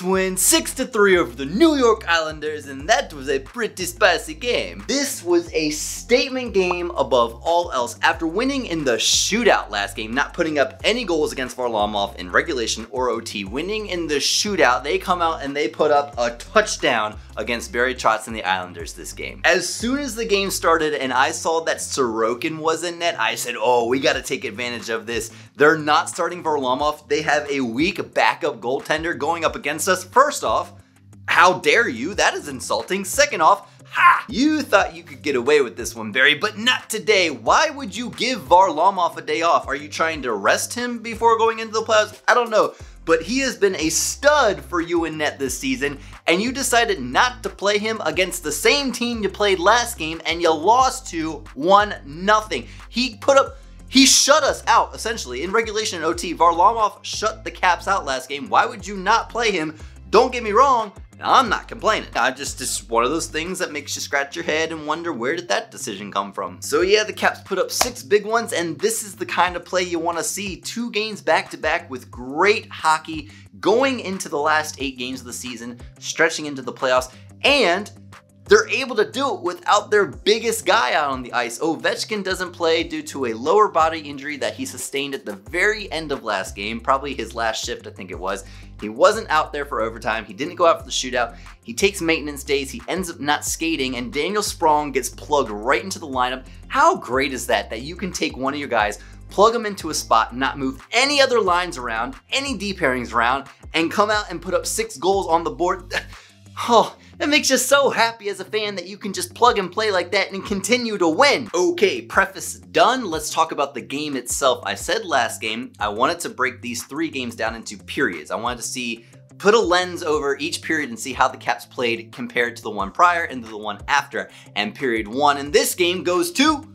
Caps win 6-3 over the New York Islanders, and that was a pretty spicy game. This was a statement game above all else. After winning in the shootout last game, not putting up any goals against Varlamov in regulation or OT, winning in the shootout, they come out and they put up a touchdown against Barry Trotz and the Islanders this game. As soon as the game started and I saw that Sorokin was in net, I said, oh, we got to take advantage of this. They're not starting Varlamov. They have a weak backup goaltender going up against us. First off, how dare you? That is insulting. Second off, ha! You thought you could get away with this one, Barry, but not today. Why would you give Varlamov a day off? Are you trying to rest him before going into the playoffs? I don't know. But he has been a stud for you in net this season, and you decided not to play him against the same team you played last game, and you lost to 1-0. He shut us out, essentially. In regulation and OT, Varlamov shut the Caps out last game. Why would you not play him? Don't get me wrong, I'm not complaining. Just one of those things that makes you scratch your head and wonder, where did that decision come from? So yeah, the Caps put up 6 big ones, and this is the kind of play you want to see. 2 games back-to-back with great hockey, going into the last 8 games of the season, stretching into the playoffs, and they're able to do it without their biggest guy out on the ice. Ovechkin doesn't play due to a lower body injury that he sustained at the very end of last game, probably his last shift, I think it was. He wasn't out there for overtime. He didn't go out for the shootout. He takes maintenance days. He ends up not skating, and Daniel Sprong gets plugged right into the lineup. How great is that you can take one of your guys, plug him into a spot, not move any other lines around, any D pairings around, and come out and put up 6 goals on the board? Oh, that makes you so happy as a fan that you can just plug and play like that and continue to win. Okay, preface done. Let's talk about the game itself. I said last game, I wanted to break these 3 games down into periods. I wanted to put a lens over each period and see how the Caps played compared to the one prior and to the one after. And period 1 in this game goes to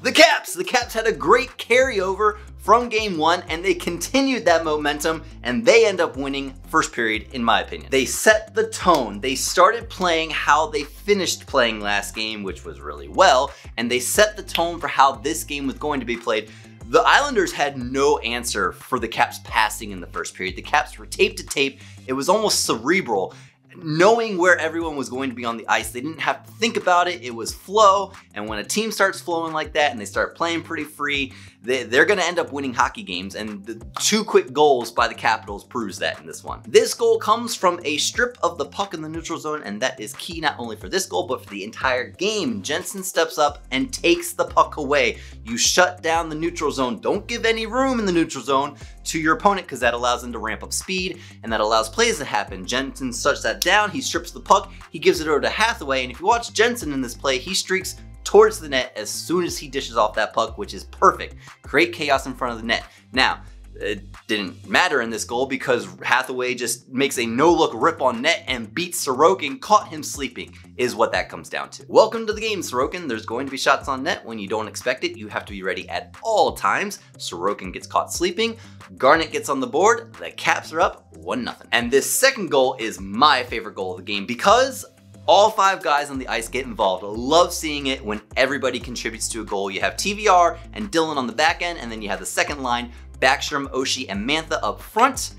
the Caps. The Caps had a great carryover from game 1, and they continued that momentum, and they end up winning first period, in my opinion. They set the tone. They started playing how they finished playing last game, which was really well, and they set the tone for how this game was going to be played. The Islanders had no answer for the Caps passing in the first period. The Caps were tape to tape. It was almost cerebral. Knowing where everyone was going to be on the ice, they didn't have to think about it. It was flow, and when a team starts flowing like that and they start playing pretty free, they're going to end up winning hockey games, and the 2 quick goals by the Capitals proves that in this one. This goal comes from a strip of the puck in the neutral zone, and that is key not only for this goal, but for the entire game. Jensen steps up and takes the puck away. You shut down the neutral zone. Don't give any room in the neutral zone to your opponent, because that allows them to ramp up speed, and that allows plays to happen. Jensen shuts that down. He strips the puck. He gives it over to Hathaway, and if you watch Jensen in this play, he streaks towards the net as soon as he dishes off that puck, which is perfect. Create chaos in front of the net. Now, it didn't matter in this goal because Hathaway just makes a no-look rip on net and beats Sorokin, caught him sleeping, is what that comes down to. Welcome to the game, Sorokin. There's going to be shots on net when you don't expect it. You have to be ready at all times. Sorokin gets caught sleeping. Garnett gets on the board. The Caps are up 1-0. And this second goal is my favorite goal of the game because all 5 guys on the ice get involved. I love seeing it when everybody contributes to a goal. You have TVR and Dylan on the back end, and then you have the second line, Backstrom, Oshie, and Mantha up front.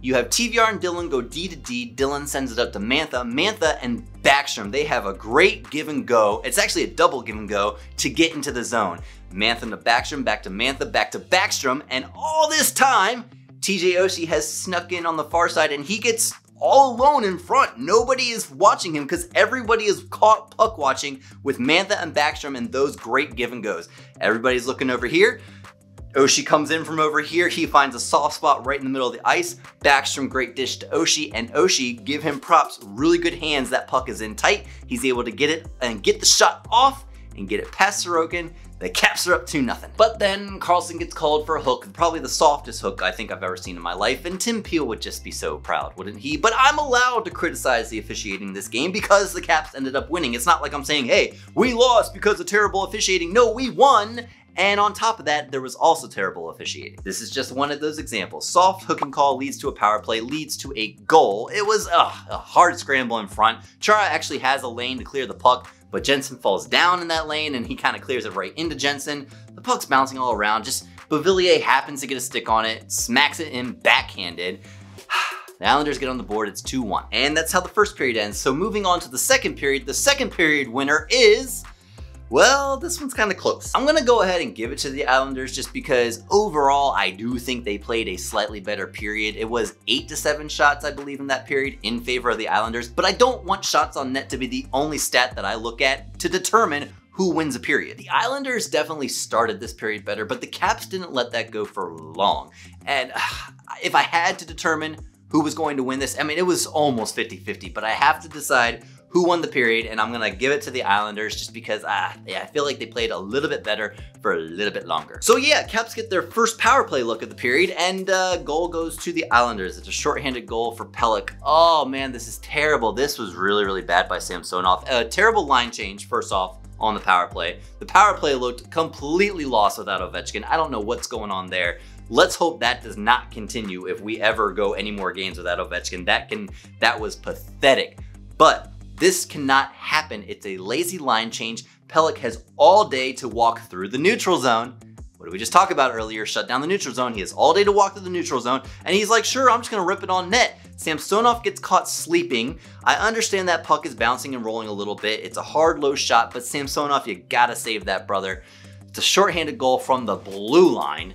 You have TVR and Dylan go D to D. Dylan sends it up to Mantha. Mantha and Backstrom, they have a great give and go. It's actually a double give and go to get into the zone. Mantha to Backstrom, back to Mantha, back to Backstrom, and all this time, TJ Oshie has snuck in on the far side, and he gets all alone in front. Nobody is watching him because everybody is caught puck watching with Mantha and Backstrom and those great give and goes. Everybody's looking over here. Oshie comes in from over here. He finds a soft spot right in the middle of the ice. Backstrom, great dish to Oshie, and Oshie, give him props. Really good hands. That puck is in tight. He's able to get it and get the shot off and get it past Sorokin. The Caps are up 2-0. But then Carlson gets called for a hook, probably the softest hook I think I've ever seen in my life, and Tim Peel would just be so proud, wouldn't he? But I'm allowed to criticize the officiating this game because the Caps ended up winning. It's not like I'm saying, hey, we lost because of terrible officiating. No, we won. And on top of that, there was also terrible officiating. This is just one of those examples. Soft hook and call leads to a power play, leads to a goal. It was a hard scramble in front. Chara actually has a lane to clear the puck, but Jensen falls down in that lane and he kind of clears it right into Jensen. The puck's bouncing all around. Just Beauvillier happens to get a stick on it, smacks it in backhanded. The Islanders get on the board, it's 2-1. And that's how the first period ends. So moving on to the second period winner is, well, this one's kind of close. I'm gonna go ahead and give it to the Islanders just because overall, I do think they played a slightly better period. It was 8 to 7 shots, I believe, in that period in favor of the Islanders, but I don't want shots on net to be the only stat that I look at to determine who wins a period. The Islanders definitely started this period better, but the Caps didn't let that go for long. And if I had to determine who was going to win this, I mean, it was almost 50-50, but I have to decide who won the period, and I'm gonna give it to the Islanders just because I feel like they played a little bit better for a little bit longer. So yeah, Caps get their first power play look of the period, and goal goes to the Islanders. It's a shorthanded goal for Pelech. Oh man, this is terrible. This was really, really bad by Samsonov. A terrible line change, first off, on the power play. The power play looked completely lost without Ovechkin. I don't know what's going on there. Let's hope that does not continue if we ever go any more games without Ovechkin. That was pathetic. But this cannot happen. It's a lazy line change. Pelech has all day to walk through the neutral zone. What did we just talk about earlier? Shut down the neutral zone. He has all day to walk through the neutral zone, and he's like, sure, I'm just gonna rip it on net. Samsonov gets caught sleeping. I understand that puck is bouncing and rolling a little bit. It's a hard, low shot, but Samsonov, you gotta save that, brother. It's a shorthanded goal from the blue line.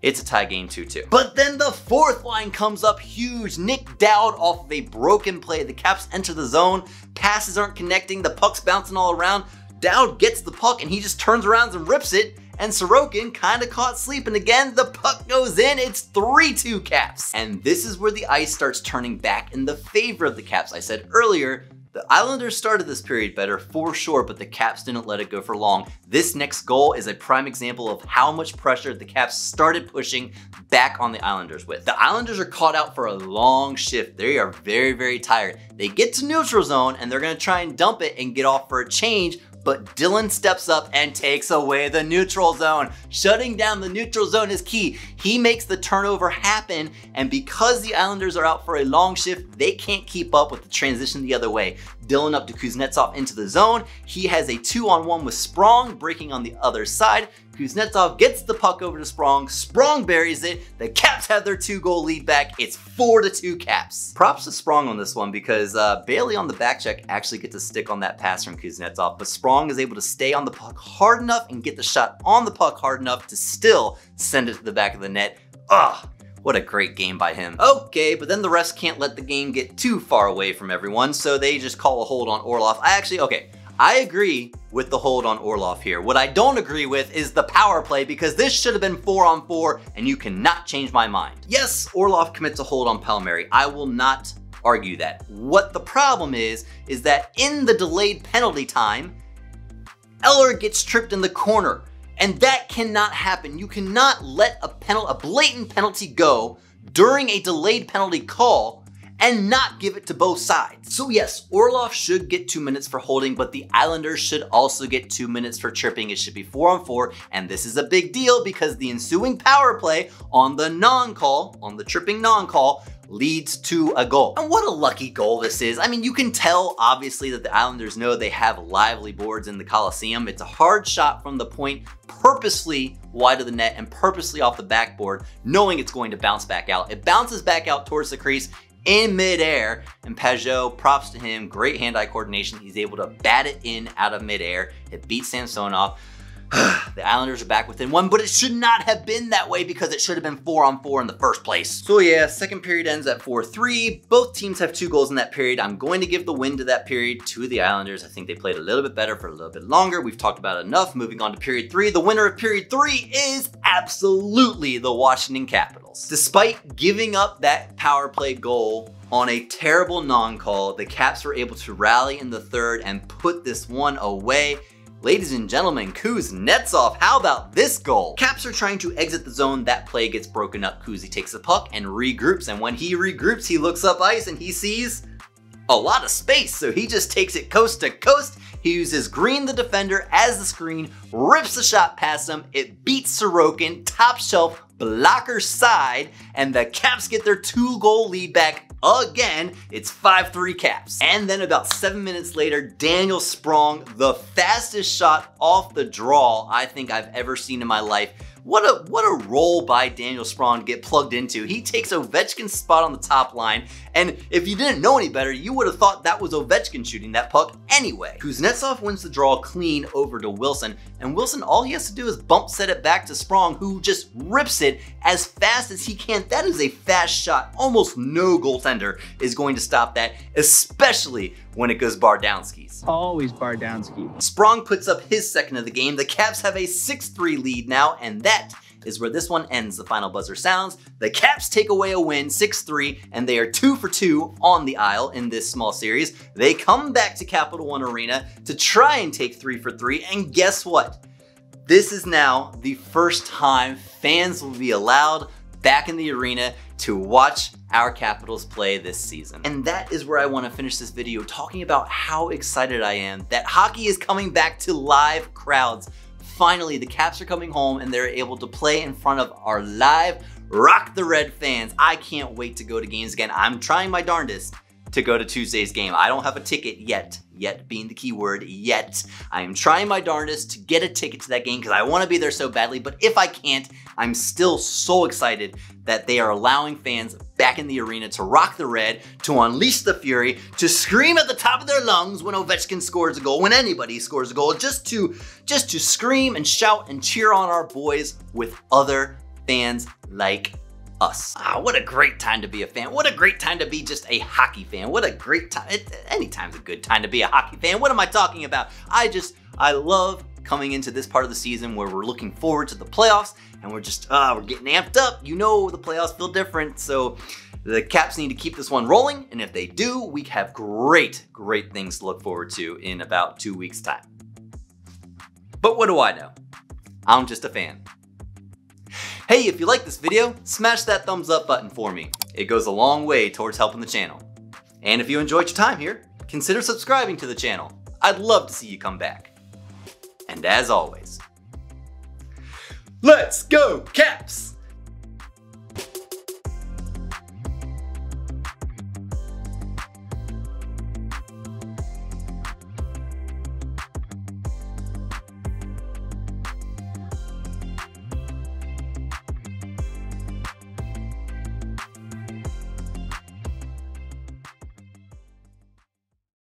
It's a tie game 2-2. But then the fourth line comes up huge. Nick Dowd off of a broken play. The Caps enter the zone. Passes aren't connecting. The puck's bouncing all around. Dowd gets the puck and he just turns around and rips it. And Sorokin kind of caught sleeping again. The puck goes in. It's 3-2 Caps. And this is where the ice starts turning back in the favor of the Caps. I said earlier, the Islanders started this period better for sure, but the Caps didn't let it go for long. This next goal is a prime example of how much pressure the Caps started pushing back on the Islanders with. The Islanders are caught out for a long shift. They are very, very tired. They get to neutral zone and they're gonna try and dump it and get off for a change, but Dylan steps up and takes away the neutral zone. Shutting down the neutral zone is key. He makes the turnover happen, and because the Islanders are out for a long shift, they can't keep up with the transition the other way. Dylan up to Kuznetsov into the zone. He has a 2-on-1 with Sprong breaking on the other side. Kuznetsov gets the puck over to Sprong. Sprong buries it. The Caps have their 2-goal lead back. It's 4-2 Caps. Props to Sprong on this one because Bailey on the back check actually gets a stick on that pass from Kuznetsov, but Sprong is able to stay on the puck hard enough and get the shot on the puck hard enough to still send it to the back of the net. Ugh. What a great game by him. Okay, but then the refs can't let the game get too far away from everyone, so they just call a hold on Orlov. I agree with the hold on Orlov here. What I don't agree with is the power play because this should have been 4-on-4 and you cannot change my mind. Yes, Orlov commits a hold on Palmieri. I will not argue that. What the problem is that in the delayed penalty time, Eller gets tripped in the corner. And that cannot happen. You cannot let a blatant penalty go during a delayed penalty call and not give it to both sides. So yes, Orlov should get 2 minutes for holding, but the Islanders should also get 2 minutes for tripping. It should be 4-on-4, and this is a big deal because the ensuing power play on the non-call, on the tripping non-call, leads to a goal. And what a lucky goal this is. I mean, you can tell obviously that the Islanders know they have lively boards in the Coliseum. It's a hard shot from the point, purposely wide of the net and purposely off the backboard, knowing it's going to bounce back out. It bounces back out towards the crease in midair, and Pajot, props to him, great hand-eye coordination. He's able to bat it in out of midair. It beats Samsonov. The Islanders are back within 1, but it should not have been that way because it should have been 4-on-4 in the first place. So yeah, second period ends at 4-3. Both teams have 2 goals in that period. I'm going to give the win to that period to the Islanders. I think they played a little bit better for a little bit longer. We've talked about it enough. Moving on to period 3. The winner of period 3 is absolutely the Washington Capitals. Despite giving up that power play goal on a terrible non-call, the Caps were able to rally in the third and put this one away. Ladies and gentlemen, Kuznetsov, how about this goal? Caps are trying to exit the zone. That play gets broken up. Kuzi takes the puck and regroups, and when he regroups, he looks up ice and he sees a lot of space, so he just takes it coast to coast. He uses Green, the defender, as the screen, rips the shot past him. It beats Sorokin, top shelf, blocker side, and the Caps get their 2-goal lead back again. It's 5-3 Caps. And then about 7 minutes later, Daniel Sprong, the fastest shot off the draw I think I've ever seen in my life, What a role by Daniel Sprong to get plugged into. He takes Ovechkin's spot on the top line, and if you didn't know any better, you would have thought that was Ovechkin shooting that puck anyway. Kuznetsov wins the draw clean over to Wilson, and Wilson, all he has to do is bump set it back to Sprong, who just rips it as fast as he can. That is a fast shot. Almost no goaltender is going to stop that, especially when it goes Bardowski's. Always Bardowski. Sprong puts up his second of the game. The Caps have a 6-3 lead now, and that is where this one ends. The final buzzer sounds. The Caps take away a win, 6-3, and they are 2 for 2 on the Isle in this small series. They come back to Capital One Arena to try and take 3 for 3, and guess what? This is now the first time fans will be allowed back in the arena to watch our Capitals play this season. And that is where I want to finish this video, talking about how excited I am that hockey is coming back to live crowds. Finally, the Caps are coming home and they're able to play in front of our live Rock the Red fans. I can't wait to go to games again. I'm trying my darndest to go to Tuesday's game. I don't have a ticket yet being the key word, yet. I am trying my darndest to get a ticket to that game because I want to be there so badly, but if I can't, I'm still so excited that they are allowing fans back in the arena to rock the red, to unleash the fury, to scream at the top of their lungs when Ovechkin scores a goal, when anybody scores a goal, just to scream and shout and cheer on our boys with other fans like us. What a great time to be a fan. What a great time to be just a hockey fan. What a great time. Anytime's a good time to be a hockey fan. What am I talking about? I love coming into this part of the season where we're looking forward to the playoffs and we're just, we're getting amped up. You know, the playoffs feel different. So the Caps need to keep this one rolling. And if they do, we have great things to look forward to in about 2 weeks' time. But what do I know? I'm just a fan. Hey, if you like this video, smash that thumbs up button for me. It goes a long way towards helping the channel. And if you enjoyed your time here, consider subscribing to the channel. I'd love to see you come back. And as always, let's go Caps!